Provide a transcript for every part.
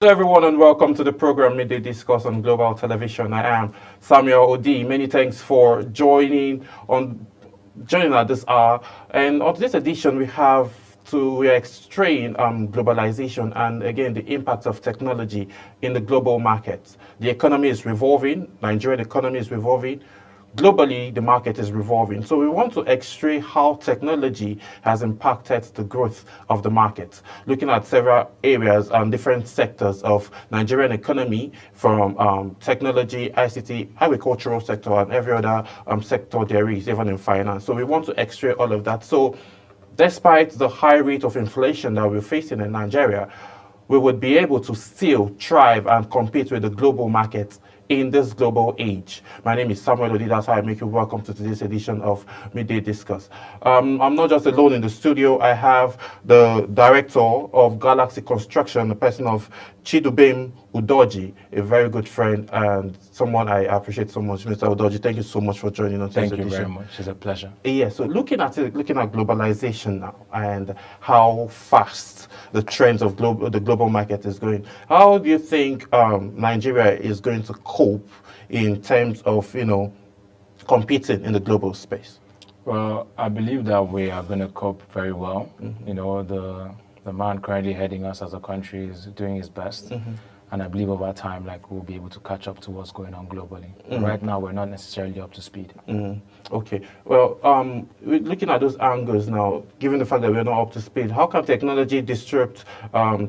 Hello everyone and welcome to the program Midday Discourse on Global Television. I am Samuel Odi. Many thanks for joining at this hour. And on this edition we are extracting globalization and again the impact of technology in the global market. The economy is revolving, Nigerian economy is revolving. Globally, the market is revolving. So we want to extract how technology has impacted the growth of the market, looking at several areas and different sectors of Nigerian economy from technology, ICT, agricultural sector, and every other sector there is, even in finance. So we want to extract all of that. So despite the high rate of inflation that we're facing in Nigeria, we would be able to still thrive and compete with the global market in this global age. My name is Samuel Odi. That's how I make you welcome to today's edition of Midday Discuss. I'm not just alone in the studio. I have the director of Galaxy Construction, the person of Chidubem Udoji, a very good friend and someone I appreciate so much. Mr. Udoji, thank you so much for joining us. Thank you very much. It's a pleasure. Yeah, so looking at globalization now and how fast the trends of the global market is going, how do you think Nigeria is going to cope in terms of, competing in the global space? Well, I believe that we are going to cope very well. The man currently heading us as a country is doing his best. And I believe over time, we'll be able to catch up to what's going on globally. Right now, we're not necessarily up to speed. Okay. Well, looking at those angles now, given the fact that we're not up to speed, how can technology disrupt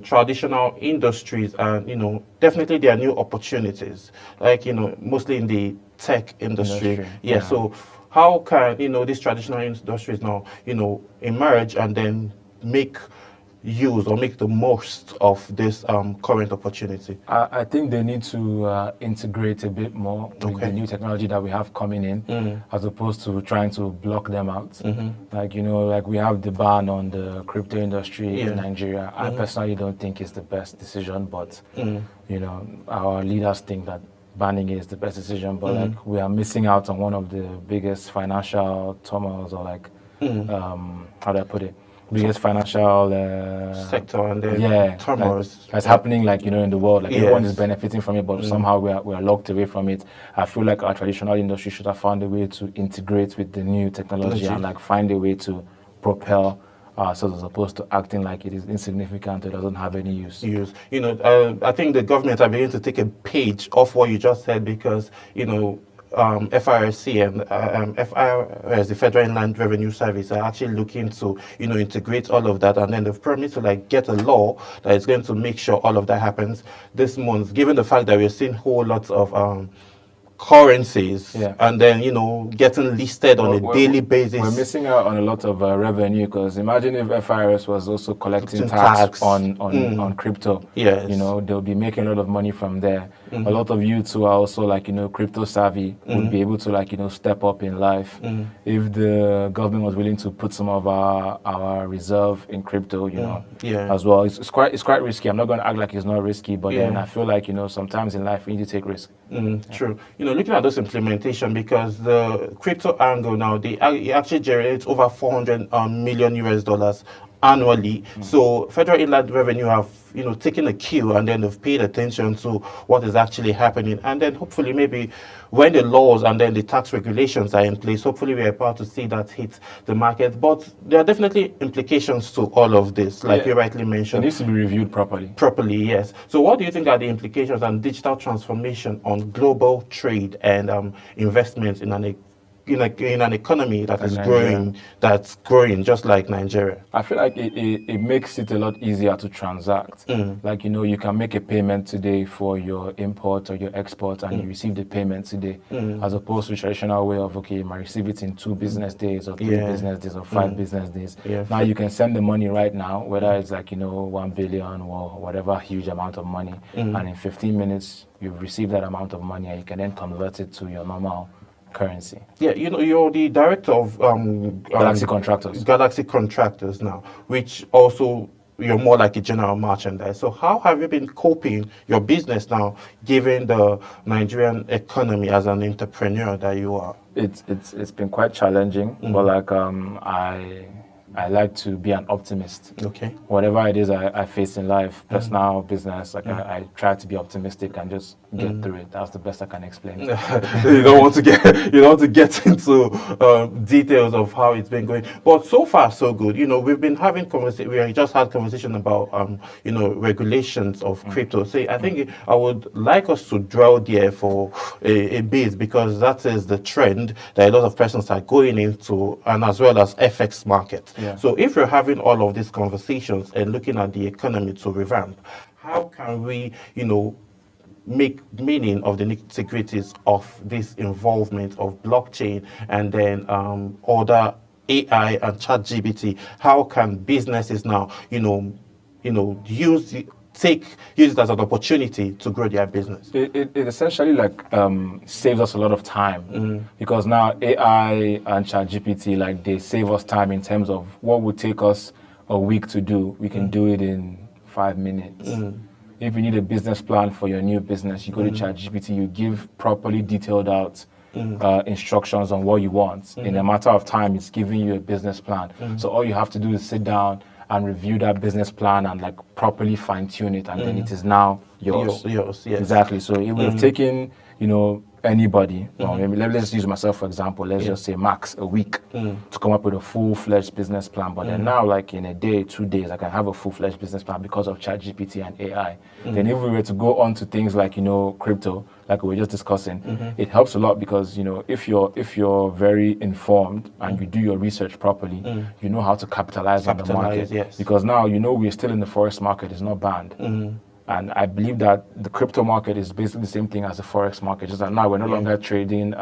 traditional industries? And, definitely there are new opportunities, mostly in the tech industry. Yeah. So how can, these traditional industries now, emerge and then make use or make the most of this current opportunity? I think they need to integrate a bit more with the new technology that we have coming in, as opposed to trying to block them out. We have the ban on the crypto industry in Nigeria. I personally don't think it's the best decision, but our leaders think that banning it is the best decision. But we are missing out on one of the biggest financial turmoils, or how do I put it? Biggest financial sector and then turmoils that's happening in the world. Everyone is benefiting from it, but somehow we are locked away from it. I feel like our traditional industry should have found a way to integrate with the new technology and find a way to propel ourselves, as opposed to acting like it is insignificant or doesn't have any use. I think the government are beginning to take a page off what you just said, because FRSC and FIRS, the Federal Inland Revenue Service, are actually looking to, integrate all of that, and then they've promised to get a law that is going to make sure all of that happens this month. Given the fact that we're seeing whole lots of currencies and then getting listed on a daily basis, we're missing out on a lot of revenue, because imagine if FIRS was also collecting tax on crypto. They'll be making a lot of money from there. A lot of youths who are also crypto savvy would be able to step up in life if the government was willing to put some of our reserve in crypto as well. It's quite risky. I'm not going to act like it's not risky, but then I feel like sometimes in life we need to take risks. True. Looking at those implementation, because the crypto angle now, it actually generates over $400 million US annually. So Federal Inland Revenue have taken a cue, and then they've paid attention to what is actually happening, and then hopefully maybe when the laws and then the tax regulations are in place, hopefully we are about to see that hit the market. But there are definitely implications to all of this, like you rightly mentioned. It needs to be reviewed properly. Yes. So what do you think are the implications on digital transformation on global trade and investments in an economy that is growing just like Nigeria? I feel like it makes it a lot easier to transact. You can make a payment today for your import or your export, and you receive the payment today, as opposed to the traditional way of, you might receive it in 2 business days or 3 business days or 5 business days. Now you can send the money right now, whether it's 1 billion or whatever huge amount of money, and in 15 minutes you've received that amount of money, and you can then convert it to your normal currency. You're the director of Galaxy Contractors. Galaxy Contractors now, which also you're more like a general merchandise. So how have you been coping your business now, given the Nigerian economy as an entrepreneur that you are? It's been quite challenging, but I like to be an optimist. Okay. Whatever it is I face in life, personal, business, like I try to be optimistic and just get through it. That's the best I can explain. You don't want to get into details of how it's been going, but so far so good. We've been having conversation. We just had conversation about regulations of crypto. So I think I would like us to dwell there for a bit, because that is the trend that a lot of persons are going into, and as well as FX market. Yeah. So if we're having all of these conversations and looking at the economy to revamp, how can we, make meaning of the nitty-gritties of this involvement of blockchain and then other AI and ChatGPT? How can businesses now, use it as an opportunity to grow their business? It essentially saves us a lot of time, because now AI and ChatGPT, they save us time in terms of what would take us a week to do. We can do it in 5 minutes. If you need a business plan for your new business, you go to ChatGPT, you give properly detailed out instructions on what you want. In a matter of time, it's giving you a business plan. So all you have to do is sit down and review that business plan and properly fine tune it, and then it is now yours. Yours, yes. Exactly. So it would have taken, anybody, well, maybe let's just use myself for example, let's just say max a week to come up with a full-fledged business plan. But then now, in a day, 2 days, I can have a full-fledged business plan because of ChatGPT and AI. Then if we were to go on to things like, crypto, like we were just discussing, it helps a lot because, if you're very informed and you do your research properly, you know how to capitalize on the market. Yes. Because now, we're still in the forex market, it's not banned. And I believe that the crypto market is basically the same thing as the forex market. Just that now we're no longer trading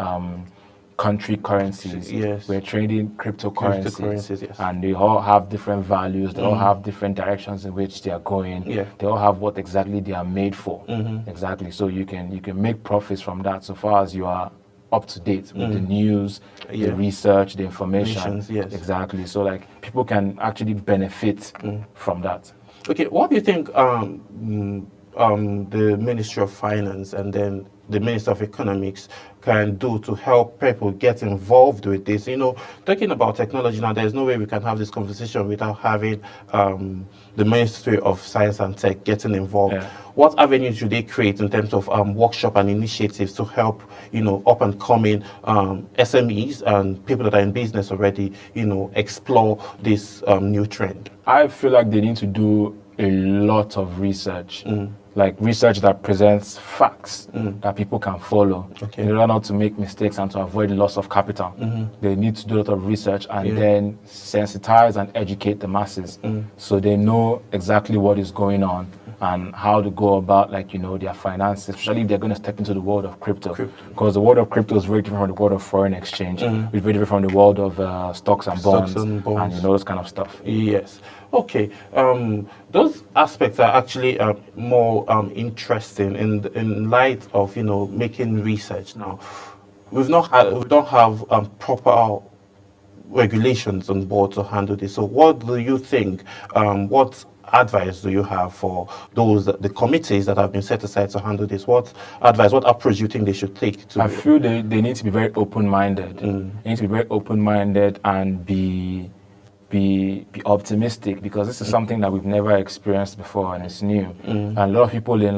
country currencies. Yes. We're trading cryptocurrencies. Yes. And they all have different values. They all have different directions in which they are going. Yeah. They all have what exactly they are made for. Exactly. So you can make profits from that so far as you are up to date with the news, the research, the information. Yes. Exactly. So people can actually benefit from that. Okay, what do you think the Ministry of Finance and then the Minister of Economics can do to help people get involved with this? Talking about technology now, there's no way we can have this conversation without having the Ministry of Science and Tech getting involved. Yeah. What avenues should they create in terms of workshop and initiatives to help, up and coming SMEs and people that are in business already, explore this new trend? I feel like they need to do a lot of research, research that presents facts that people can follow in order not to make mistakes and to avoid loss of capital. They need to do a lot of research and then sensitize and educate the masses so they know exactly what is going on and how to go about their finances, especially if they're going to step into the world of crypto. Because the world of crypto is very different from the world of foreign exchange. It's very different from the world of stocks and bonds and those kind of stuff. Yes. Okay. Those aspects are actually more interesting in light of making research. Now, we don't have proper regulations on board to handle this. So, what do you think? What advice do you have for the committees that have been set aside to handle this? What advice, what approach do you think they should take to? I feel they need to be very open-minded. They need to be very open-minded and be optimistic, because this is something that we've never experienced before and it's new. And a lot of people in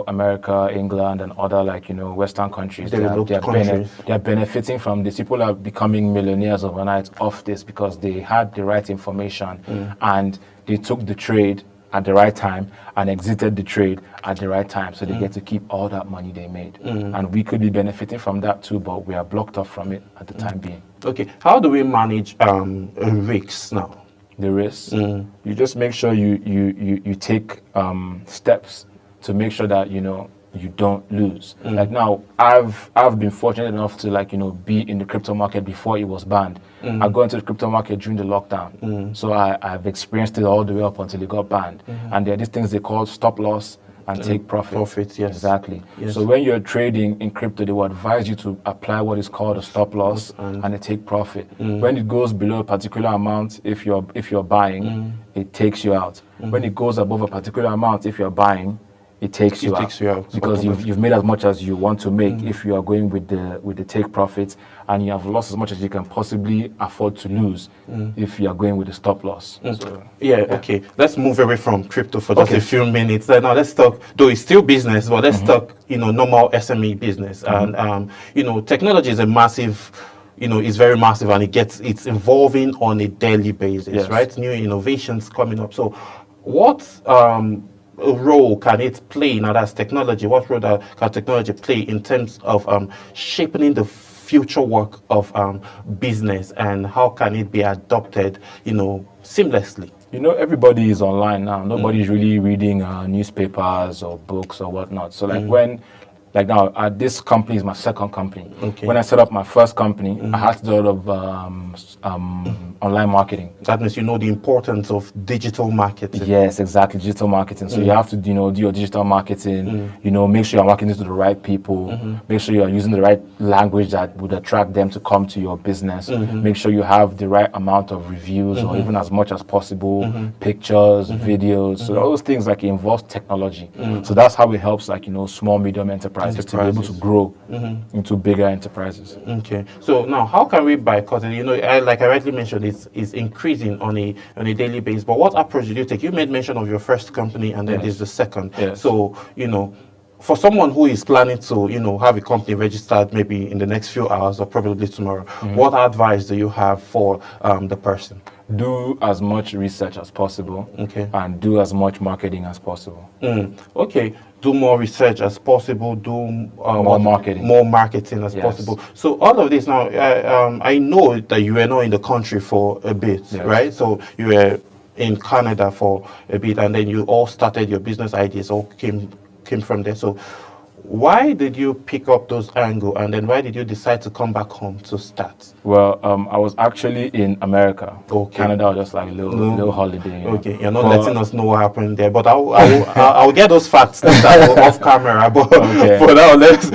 America, England, and other Western countries, they are benefiting from this. People are becoming millionaires overnight off this because they had the right information and they took the trade at the right time and exited the trade at the right time, so they get to keep all that money they made. And we could be benefiting from that too, but we are blocked off from it at the time being. Okay, how do we manage risks now? The risks, you just make sure you take steps to make sure that you don't lose. Like now, I've been fortunate enough to be in the crypto market before it was banned. I got into the crypto market during the lockdown, so I've experienced it all the way up until it got banned. And there are these things they call stop loss and take profit. Profits, yes. Exactly. Yes. So when you're trading in crypto, they will advise you to apply what is called a stop loss and a take profit. When it goes below a particular amount, if you're buying, it takes you out. When it goes above a particular amount, if you're buying, it takes you out because you've made as much as you want to make. If you are going with the take profits, and you have lost as much as you can possibly afford to lose if you are going with the stop loss. So, okay. Let's move away from crypto for just a few minutes. Now let's talk, though it's still business, but let's talk, normal SME business. And, technology is a massive, it's very massive, and it's evolving on a daily basis, right? New innovations coming up. So what role can it play now as technology? What role can technology play in terms of shaping the future work of business, and how can it be adopted, seamlessly? Everybody is online now. Nobody's really reading newspapers or books or whatnot. So now, this company is my second company. Okay. When I set up my first company, I had to do a lot of online marketing. That means the importance of digital marketing. Yes, exactly, digital marketing. So you have to, do your digital marketing. Make sure you're marketing to the right people. Make sure you're using the right language that would attract them to come to your business. Make sure you have the right amount of reviews, or even as much as possible, pictures, videos. So all those things involves technology. So that's how it helps small, medium enterprises to be able to grow into bigger enterprises. Okay. So now, how can we boycott it? Like I rightly mentioned, it's increasing on a daily basis. But what approach did you take? You made mention of your first company, and then there's the second. Yes. So for someone who is planning to have a company registered maybe in the next few hours or probably tomorrow, what advice do you have for the person? Do as much research as possible, and do as much marketing as possible. Okay, do more research as possible. Do more marketing as possible. So all of this now, I know that you were not in the country for a bit, right? So you were in Canada for a bit, and then you all started your business ideas. All came from there. So why did you pick up those angles, and then why did you decide to come back home to start? Well, I was actually in America. Canada was just like a little holiday. Okay, you're not letting us know what happened there, but I'll get those facts off camera. But for now, let's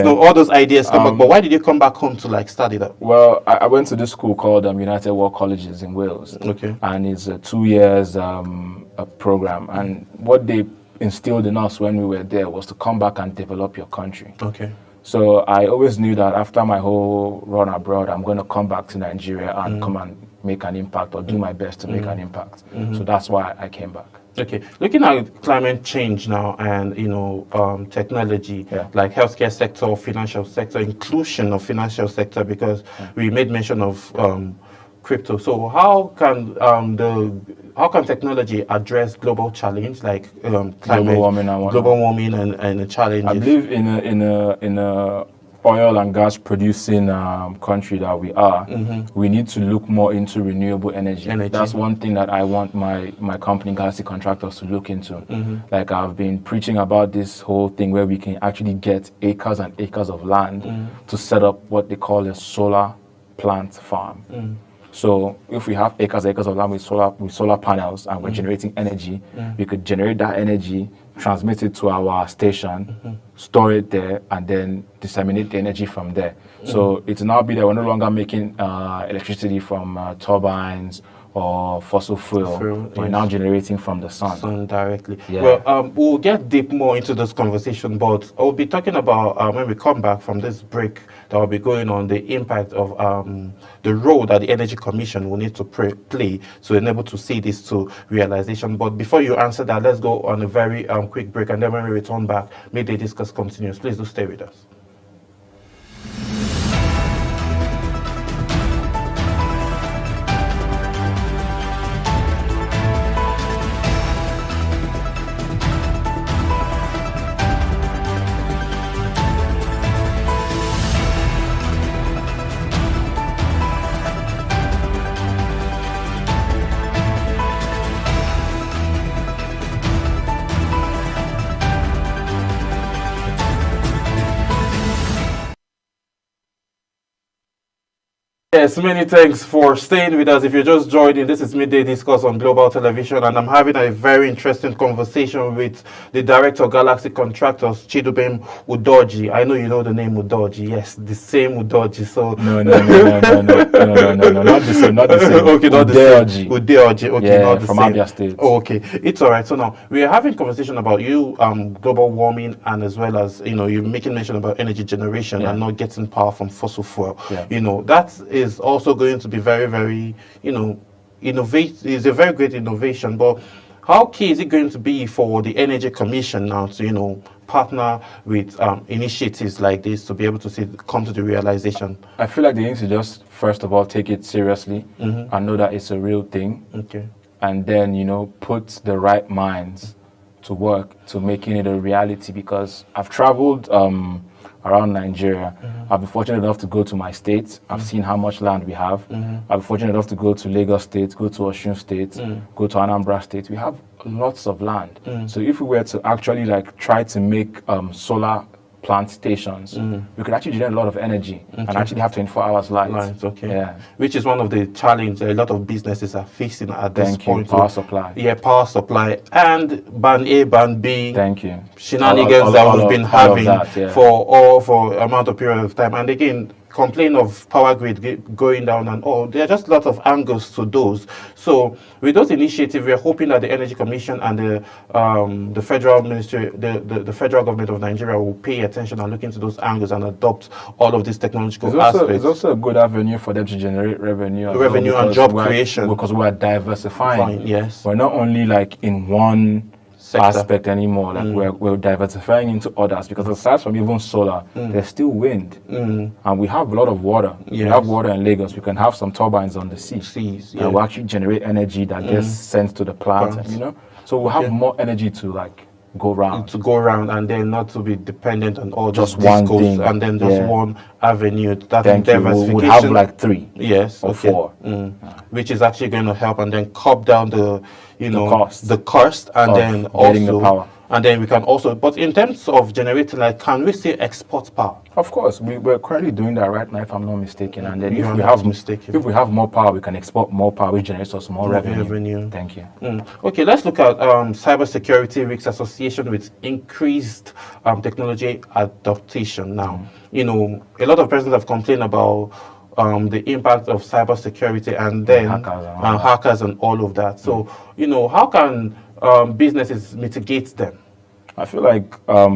know all those ideas come back. But why did you come back home to start it up? Well, I went to this school called United World Colleges in Wales. Okay, and it's a 2 years a program, and what they instilled in us when we were there was to come back and develop your country. Okay. So I always knew that after my whole run abroad, I'm going to come back to Nigeria and come and make an impact, or do my best to make an impact. So that's why I came back. Okay, looking at climate change now, and technology, like healthcare sector, financial sector, inclusion of financial sector, because we made mention of crypto. So how can technology address global challenge like climate, global warming and the challenges? I believe in a oil and gas producing country that we are, we need to look more into renewable energy. That's one thing that I want my company, Galaxy Contractors, to look into. Like I've been preaching about this whole thing where we can actually get acres and acres of land to set up what they call a solar plant farm. So if we have acres and acres of land with solar panels, and we're generating energy, we could generate that energy, transmit it to our station, store it there, and then disseminate the energy from there. So it will now be that we're no longer making electricity from turbines or fossil fuel. We're now generating from the sun directly. Well, we'll get deep more into this conversation, but I'll be talking about when we come back from this break that will be going on, the impact of the role that the Energy Commission will need to play to enable to see this to realization. But before you answer that, let's go on a very quick break, and then when we return back, Midday Discuss continues. Please do stay with us. Yes, many thanks for staying with us. If you're just joining, this is Midday Discourse on Global Television, and I'm having a very interesting conversation with the Director of Galaxy Contractors, Chidubem Udoji. I know you know the name Udoji. Yes, the same Udoji. So No, not the same, not the same. Okay, not the same. Udeoji. Okay, yeah, not the from same. Abia State. Oh, okay, it's all right. So now we are having conversation about global warming, and as well as you're making mention about energy generation and not getting power from fossil fuel. Yeah. That is also going to be very, very, innovate. Is a very great innovation. But how key is it going to be for the Energy Commission now to, partner with initiatives like this to be able to come to the realization? I feel like they need to just, first of all, take it seriously and know that it's a real thing. Okay. And then, put the right minds to work to making it a reality, because I've traveled around Nigeria. I've been fortunate enough to go to my state. I've seen how much land we have. I've been fortunate enough to go to Lagos State, go to Osun State, go to Anambra State. We have lots of land. So if we were to actually try to make solar plant stations, we could actually generate a lot of energy and actually have 24 hours light. Okay. Yeah. Which is one of the challenges a lot of businesses are facing at this point. Power supply. Yeah, power supply and ban A, ban B. Thank you. Shenanigans that we've been having for amount of period of time. And again, complain of power grid going down and all. There are just lots of angles to those. So with those initiatives, we're hoping that the Energy Commission and the federal ministry, the federal government of Nigeria will pay attention and look into those angles and adopt all of these technological aspects. It's also a good avenue for them to generate revenue. And job creation. Because we're diversifying. Yes. We're not only in one aspect anymore. We're diversifying into others, because aside from even solar, there's still wind, and we have a lot of water. Yes. We have water in Lagos. We can have some turbines on the seas. Yeah. And we actually generate energy that gets sent to the plant. So we'll have more energy to go around, and then not to be dependent on all just one thing, and then just one avenue. That diversification. We'll have 3, or 4, which is actually going to help and then cut down the cost, and then getting also the power. And then we can also, but in terms of generating, can we say export power? Of course, we're currently doing that right now, if I'm not mistaken. And then if we have more power, we can export more power, which generates us more revenue. Thank you. Okay, let's look at cybersecurity risks association with increased technology adaptation. Now, a lot of persons have complained about the impact of cybersecurity and then hackers and all of that. So, how can businesses mitigate them? I feel like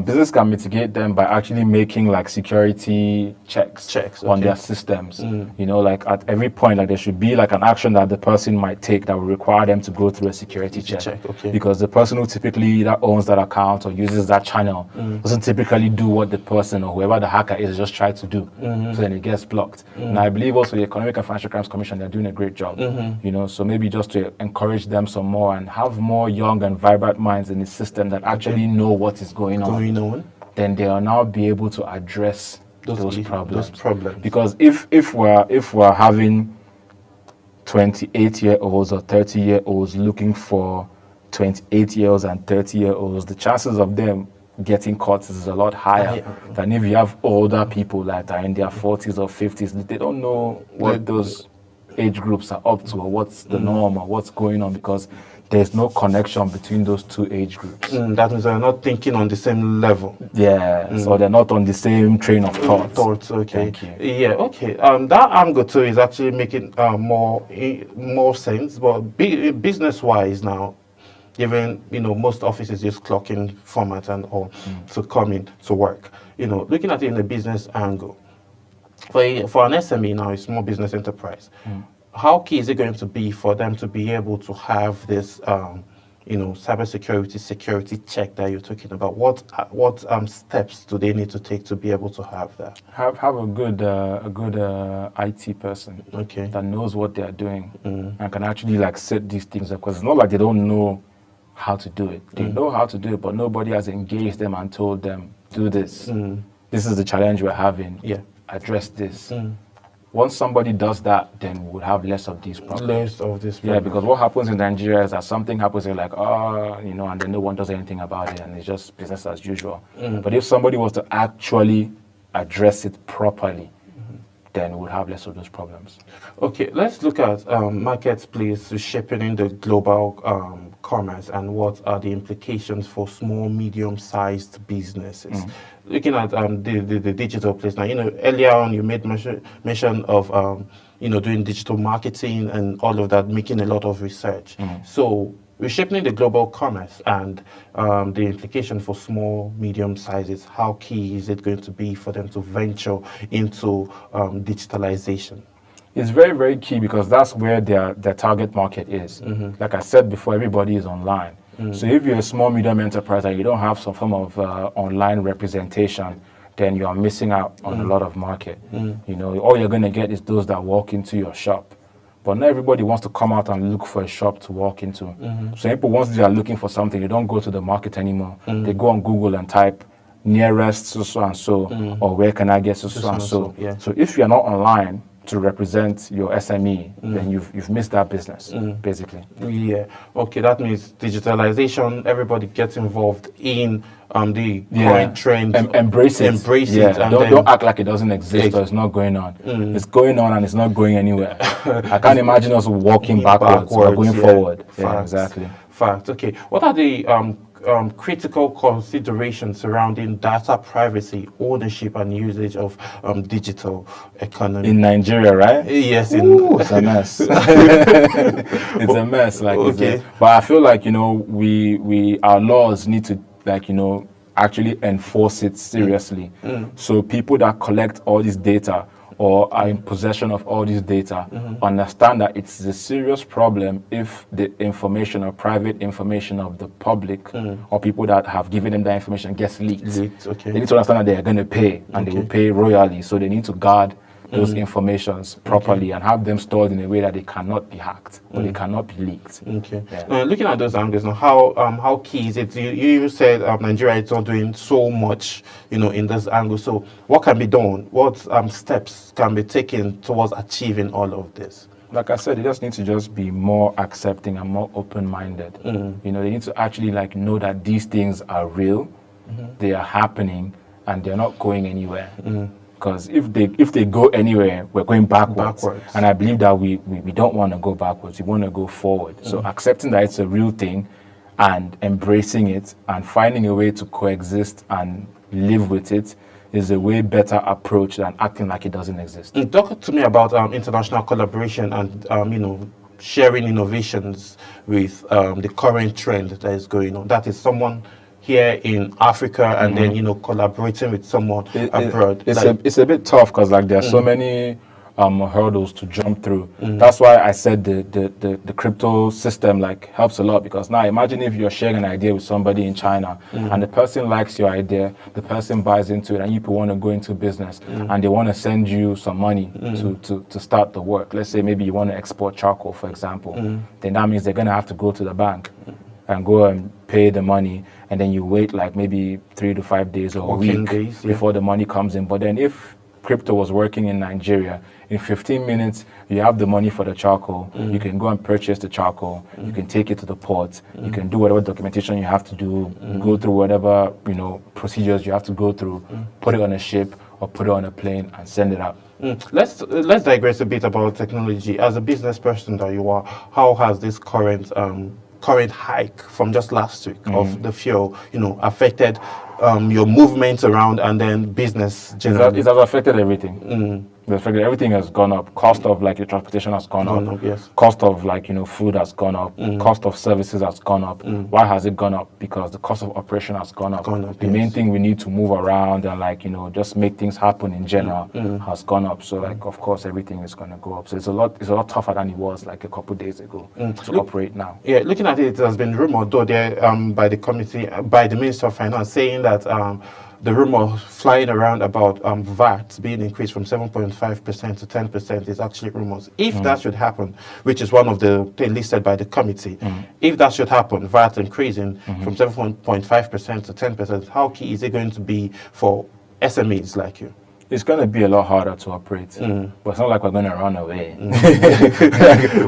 business can mitigate them by actually making security checks on their systems. At every point, there should be an action that the person might take that will require them to go through a security check. Okay. Because the person who typically owns that account or uses that channel doesn't typically do what the person or whoever the hacker is just try to do. So then it gets blocked. And I believe also the Economic and Financial Crimes Commission, they're doing a great job. So maybe just to encourage them some more and have more young and vibrant minds in the system that actually know what is going on, then they'll now be able to address those problems. Because if we're having 28-year-olds or 30-year-olds looking for 28-year-olds and 30-year-olds, the chances of them getting caught is a lot higher than if you have older people that are in their 40s or 50s. They don't know what those age groups are up to or what's the norm or what's going on, because there's no connection between those two age groups. That means they're not thinking on the same level. Yeah, so they're not on the same train of thought. Okay. Thank you. Yeah, okay. That angle too is actually making more sense. But business-wise now, even most offices use clocking format and all to come in to work. Looking at it in the business angle, for an SME now, a small business enterprise, how key is it going to be for them to be able to have this, cybersecurity security check that you're talking about? What steps do they need to take to be able to have that? Have a good IT person that knows what they are doing and can actually set these things up, because it's not like they don't know how to do it. They know how to do it, but nobody has engaged them and told them, do this. This is the challenge we're having. Yeah. Address this. Once somebody does that, then we'll have less of these problems. Yeah, because what happens in Nigeria is that something happens, they're like, and then no one does anything about it, and it's just business as usual. But if somebody was to actually address it properly, then we'll have less of those problems. Okay, let's look at marketplace shaping in the global commerce and what are the implications for small, medium-sized businesses. Looking at the digital place now, earlier on you made mention of doing digital marketing and all of that, making a lot of research. So reshaping the global commerce and the implication for small, medium sizes, how key is it going to be for them to venture into digitalization? It's very, very key because that's where their target market is. Like I said before, everybody is online. So if you're a small, medium enterprise and you don't have some form of online representation, then you are missing out on a lot of market. All you're going to get is those that walk into your shop. But not everybody wants to come out and look for a shop to walk into. So people, once they are looking for something, they don't go to the market anymore. They go on Google and type nearest so and so, or where can I get so and so. So if you're not online to represent your SME, then you've missed that business, basically. Yeah. Okay, that means digitalization, everybody gets involved in the current trends. Embrace it. And don't act like it doesn't exist or it's not going on. It's going on and it's not going anywhere. I can't imagine us walking backwards or going forward. Yeah, exactly. Fact. Okay. What are the critical considerations surrounding data privacy, ownership, and usage of digital economy in Nigeria, right? Yes, it's a mess. It's a mess, but I feel like we our laws need to actually enforce it seriously. So people that collect all this data or are in possession of all this data understand that it's a serious problem if the information or private information of the public or people that have given them that information gets leaked. They need to understand that they are going to pay and they will pay royally. So they need to guard those informations properly and have them stored in a way that they cannot be hacked or they cannot be leaked. Looking at those angles now, how key is it? You said Nigeria is not doing so much, in this angle. So what can be done? What steps can be taken towards achieving all of this? Like I said, they just need to just be more accepting and more open-minded. They need to actually know that these things are real, they are happening, and they're not going anywhere. Because if they go anywhere, we're going backwards. And I believe that we don't want to go backwards. We want to go forward. So accepting that it's a real thing and embracing it and finding a way to coexist and live with it is a way better approach than acting like it doesn't exist. Talk to me about international collaboration and sharing innovations with the current trend that is going on. That is someone here in Africa and then collaborating with someone abroad. It's a bit tough because there are so many hurdles to jump through. That's why I said the crypto system helps a lot, because now imagine if you're sharing an idea with somebody in China and the person likes your idea, the person buys into it, and you people want to go into business and they want to send you some money to start the work. Let's say maybe you want to export charcoal, for example. Then that means they're going to have to go to the bank and go and pay the money, and then you wait maybe 3 to 5 days or a week before the money comes in. But then if crypto was working in Nigeria, in 15 minutes you have the money for the charcoal. You can go and purchase the charcoal. You can take it to the port. You can do whatever documentation you have to do, go through whatever procedures you have to go through, put it on a ship or put it on a plane and send it out. Let's digress a bit about technology. As a business person that you are, how has this current hike from just last week of the fuel, affected your movements around and then business generally? It has affected everything. Everything has gone up. Cost of your transportation has gone up. Yes. Cost of food has gone up. Cost of services has gone up. Why has it gone up? Because the cost of operation has gone up. The main thing we need to move around and just make things happen in general has gone up. So of course everything is going to go up. So it's a lot tougher than it was a couple of days ago to operate now. Yeah, looking at it has been rumored though there by the committee, by the Minister of Finance, saying that the rumor flying around about VAT being increased from 7.5% to 10% is actually rumors. If that should happen, which is one of the things listed by the committee, if that should happen, VAT increasing from 7.5% to 10%, how key is it going to be for SMEs like you? It's going to be a lot harder to operate, but it's not like we're going to run away.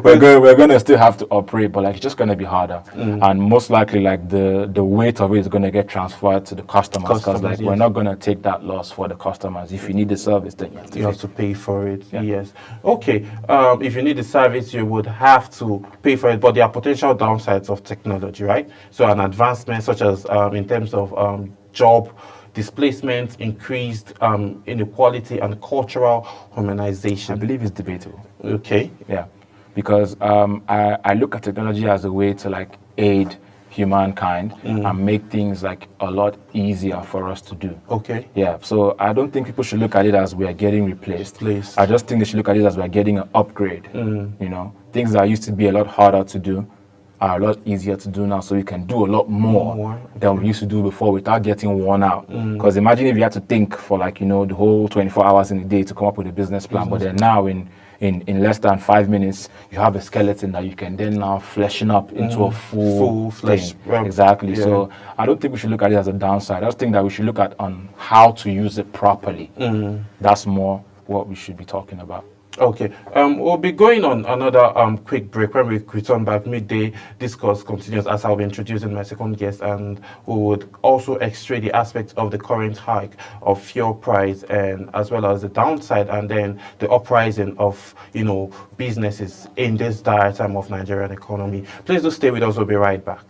We're going to still have to operate, but like it's just going to be harder, and most likely like the weight of it is going to get transferred to the customers, because like we're not going to take that loss for the customers. If you need the service, then you have to pay for it. Yes. Okay. If you need the service, you would have to pay for it, but there are potential downsides of technology, right? So an advancement such as in terms of job displacement, increased inequality, and cultural harmonization. I believe it's debatable. Okay. Yeah, because I look at technology as a way to like aid humankind and make things like a lot easier for us to do. Okay. Yeah, so I don't think people should look at it as we are getting replaced. I just think they should look at it as we are getting an upgrade. You know, things that used to be a lot harder to do are a lot easier to do now, so we can do a lot more than we used to do before without getting worn out. Because imagine if you had to think for like, you know, the whole 24 hours in a day to come up with a business plan, but then now in less than 5 minutes, you have a skeleton that you can then now fleshing up into a full flesh. Exactly. Yeah. So I don't think we should look at it as a downside. I just think that we should look at on how to use it properly. That's more what we should be talking about. Okay, we'll be going on another quick break. When we return back, Midday Discourse continues as I'll be introducing my second guest, and we would also x-ray the aspects of the current hike of fuel price, and as well as the downside, and then the uprising of, you know, businesses in this dire time of Nigerian economy. Please do stay with us. We'll be right back.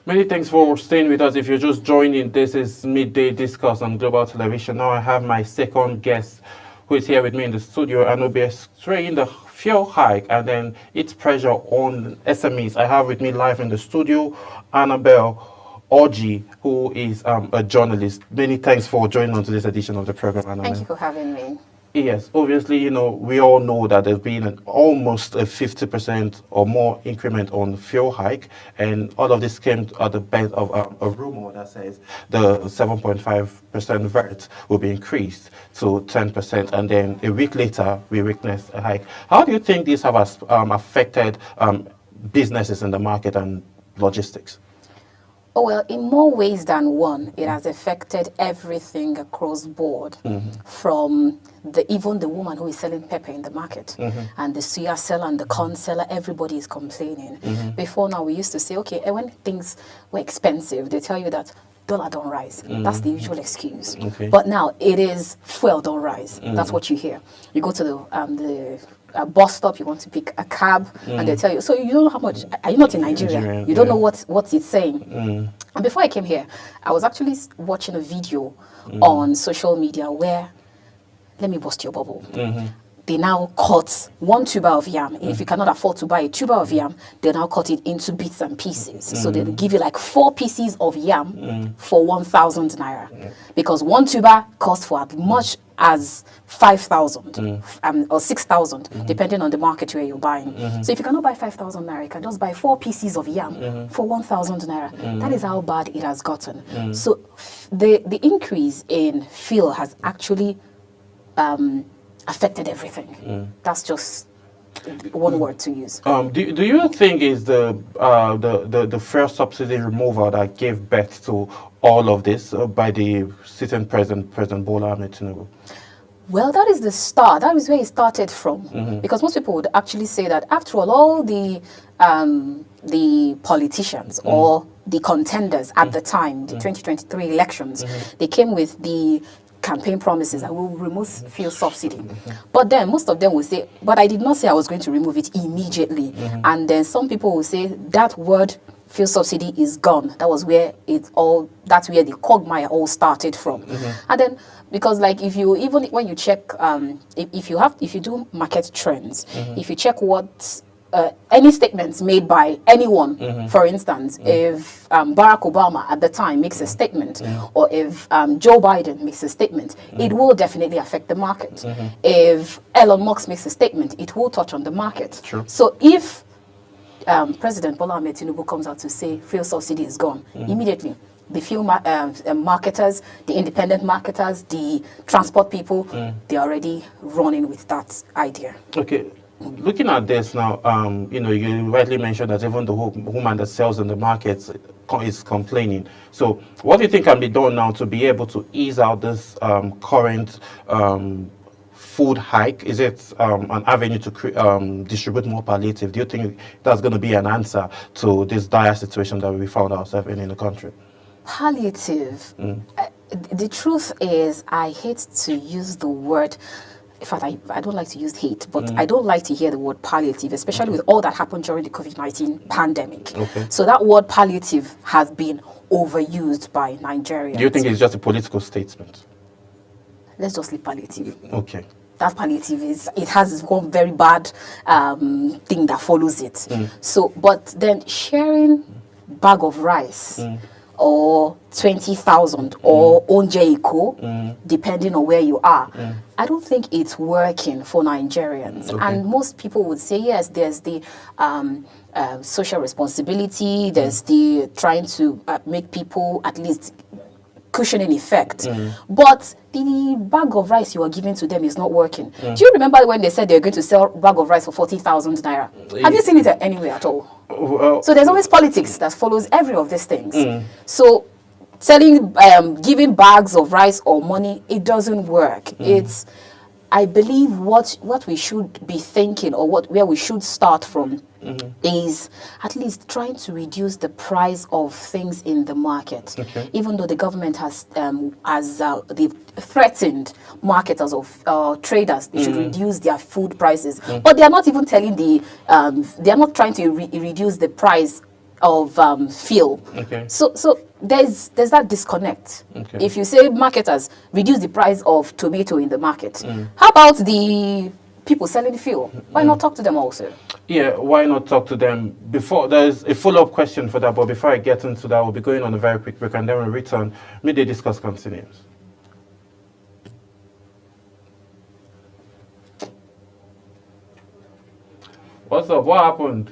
Many thanks for staying with us. If you're just joining, this is Midday Discourse on Global Television. Now I have my second guest who is here with me in the studio and will be explaining the fuel hike and then its pressure on SMEs. I have with me live in the studio Annabelle Orji, who is a journalist. Many thanks for joining on to this edition of the program, Annabelle. Thank you for having me. Yes, obviously, we all know that there's been almost a 50% or more increment on fuel hike, and all of this came at the base of a rumor that says the 7.5% VAT will be increased to 10%, and then a week later we witnessed a hike. How do you think this have affected businesses in the market and logistics? Oh, well, in more ways than one, it has affected everything across board, from even the woman who is selling pepper in the market, and the suya seller and the corn seller, everybody is complaining. Before now, we used to say, okay, when things were expensive, they tell you that dollar don't rise. That's the usual excuse. Okay. But now it is fuel don't rise. That's what you hear. You go to the bus stop, you want to pick a cab, and they tell you, so you don't know how much, are you not in Nigeria? You don't know what it's saying. And before I came here, I was actually watching a video on social media where, let me bust your bubble. They now cut one tuber of yam. If you cannot afford to buy a tuber of yam, they now cut it into bits and pieces. So they give you like 4 pieces of yam for 1,000 naira. Because one tuber costs for as much as 5,000 or 6,000, depending on the market where you're buying. So if you cannot buy 5,000 naira, you can just buy 4 pieces of yam for 1,000 naira. That is how bad it has gotten. So the increase in fuel has actually affected everything. That's just one word to use. Do you think is the first subsidy removal that gave birth to all of this by the sitting President Bola Ahmed Tinubu? Well, that is the start. That is where it started from. Because most people would actually say that after all the politicians or the contenders at the time, the 2023 elections, they came with the campaign promises that will remove fuel subsidy. But then most of them will say, but I did not say I was going to remove it immediately. And then some people will say that word fuel subsidy is gone. That was where that's where the quagmire all started from. And then, because like even when you check, if you do market trends, if you check what any statements made by anyone, for instance, if Barack Obama at the time makes a statement, or if Joe Biden makes a statement, it will definitely affect the market. If Elon Musk makes a statement, it will touch on the market. Sure. So if President Bola Ahmed Tinubu comes out to say fuel subsidy is gone, immediately the fuel marketers, the independent marketers, the transport people, they're already running with that idea. Okay. Looking at this now, you rightly mentioned that even the woman that sells in the markets is complaining. So what do you think can be done now to be able to ease out this current food hike? Is it an avenue to distribute more palliative? Do you think that's going to be an answer to this dire situation that we found ourselves in the country? Palliative. The truth is, I hate to use the word. In fact, I don't like to use hate, but I don't like to hear the word palliative, especially with all that happened during the COVID-19 pandemic. So that word palliative has been overused by Nigerians. Do you think it's just a political statement? Let's just leave palliative. Okay. That palliative it has its one very bad thing that follows it. So, but then sharing bag of rice or 20,000 or onje iko, depending on where you are, I don't think it's working for Nigerians. And most people would say, yes, there's the social responsibility, there's the trying to make people at least cushioning effect. But the bag of rice you are giving to them is not working. Do you remember when they said they're going to sell a bag of rice for 40,000 naira? Have you seen it anywhere at all? Well, So there's always politics that follows every of these things. So selling, giving bags of rice or money, it doesn't work. It's, I believe what we should be thinking, or where we should start from, is at least trying to reduce the price of things in the market. Even though the government has they've threatened marketers of traders, they should reduce their food prices, but they are not even telling they are not trying to reduce the price fuel. Okay. So there's that disconnect. Okay. If you say marketers reduce the price of tomato in the market, how about the people selling fuel? Why not talk to them also? Yeah, why not talk to them? Before, there's a follow-up question for that, but before I get into that, we'll be going on a very quick break, and then we'll return. Midday Discourse continues. What's up? What happened?